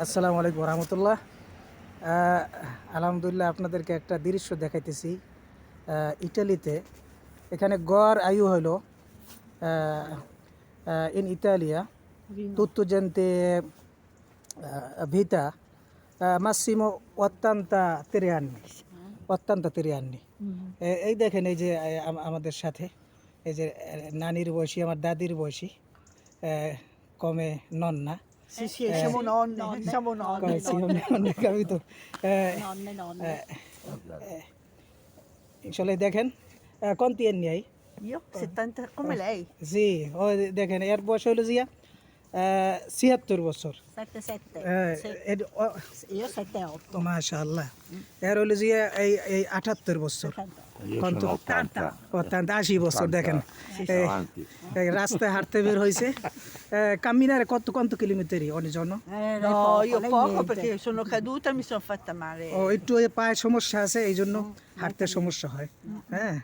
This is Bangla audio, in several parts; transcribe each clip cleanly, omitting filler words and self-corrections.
আসসালামু আলাইকুম রহমতুল্লাহ। আলহামদুলিল্লাহ, আপনাদেরকে একটা দৃশ্য দেখাইতেছি। ইটালিতে এখানে গড় আয়ু হলো in Italia tutto gente vita massimo 83 anni 83 anni। এই দেখেন, এই যে আমাদের সাথে এই যে নানির বয়সী, আমার দাদির বয়সী, কমে নন্না। Sì, sì, siamo nonne, siamo nonne. Sì, non ho capito. Nonne, nonne. Inshallah, দেখেন quanti anni hai? Io 70, come lei? জি, ও দেখেন এর বয়স হলো জিয়া ৭৬ বছর। 77. Sì. Io 78. মাশাআল্লাহ। এর হলো জিয়া এই ৭৮ বছর। 80 বছর। দেখেন এই রাস্তায় হাঁটতে বের হয়েছে। camminare quanto chilometri ogni giorno? No, io lei poco niente. perché sono caduta e mi sono fatta male. ও একটু পায়ে সমস্যা আছে, এই জন্য হাঁটতে সমস্যা হয়। হ্যাঁ,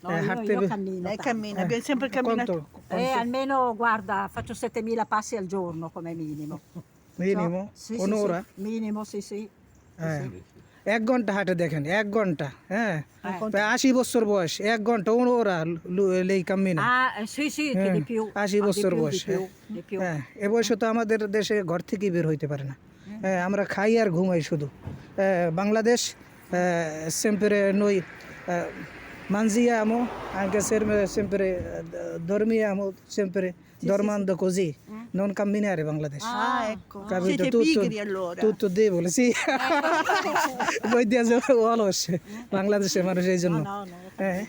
No, হাঁটতে io cammino Lei tanto. cammina, abbiamo sempre camminato. Almeno, guarda, faccio 7000 passi al giorno come minimo. Minimum Sì, 15 sì, minimo, sì, sì. হ্যাঁ, 1 ঘন্টা হাঁটে। দেখেন 1 ঘন্টা। হ্যাঁ, conto. প্রায় 80 বছর বয়স, 1 ঘন্টা ওরা লেই কামিনা। Ah, sì, sì, che di più. 80 বছর di বয়স। più, di più. হ্যাঁ, এ বয়সে তো আমাদের দেশে ঘর থেকে বের হইতে পারে না। হ্যাঁ, আমরা খাই আর ঘুমাই শুধু। Bangladesh sempre noi mangiamo anche sempre dormiamo sempre dormando così, non camminare Bangladesh. Ah, ecco. Capito? Siete pigri allora. tutto debole, sì। Voi দিয়েছে অলস বাংলাদেশের মানুষ, এই জন্য। No, no. হ্যাঁ,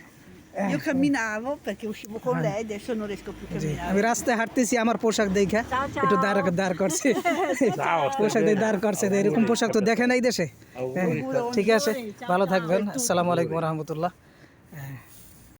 Io camminavo perché uscivo con lei, adesso non riesco più a G, camminare. আমি রাস্তায় হাঁটতেছি, আমার পোশাক দেখা Ciao, ciao. একটু দাঁড় করছে। পোশাক দিয়ে দাঁড় করছে, এরকম পোশাক তো দেখে নাই দেশে। হ্যাঁ, ঠিক আছে, ভালো থাকবেন। আসসালামু আলাইকুম রহমতুল্লাহ।